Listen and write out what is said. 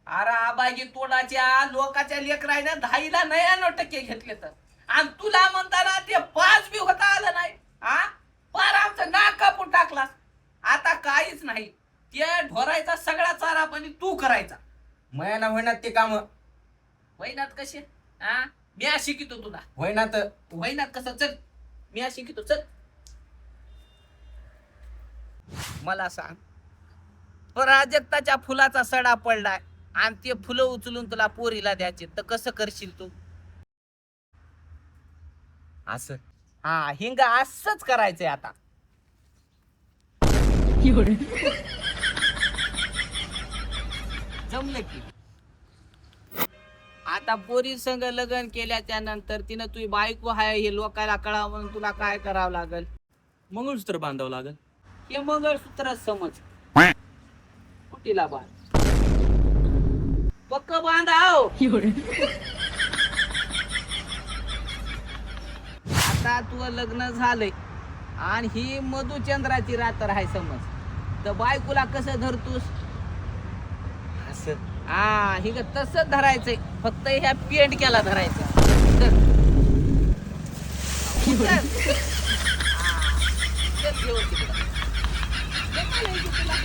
अरे आबागी तोडाच्या लोकाच्या लेकरायला 10% घेतले तर आणि तुला म्हणताना ते 5 बी होता आलं नाही. हा पार आमचं नाक कापून टाकलास. आता काहीच नाही. ते ढोरायचा सगळा चारा पाणी तू करायचा. मयाना होईनात ते काम. वैनात कसे? हा मी शिकितो तुला. होईनात. वैनात कसं? चल मी शिकितो. चल मला सांग, प्राजक्ताच्या फुलाचा सडा पडलाय आणि ते फुलं उचलून तुला पोरीला द्यायचे तर कसं करशील तू? असं हा हिंग असंच करायचंय आता. जमलं की आता पोरी संग लग्न केल्याच्या नंतर तिनं तुझी बायको हाय हे लोकांना कळावं म्हणून तुला काय करावं लागल? मंगळसूत्र बांधावं लागल. हे मंगळसूत्र समज. कुठीला बांध? पक्क बांधाव. आता तुझं लग्न झालंय आणि ही मधुचंद्राची रात्र आहे समज, तर बायकोला कसं धरतोस? असं हा ही तसंच धरायचंय, फक्त ह्या पेंट केला धरायचा. चल. चल. हा. चल घेऊन तिकडं. चल मला इथे तुला.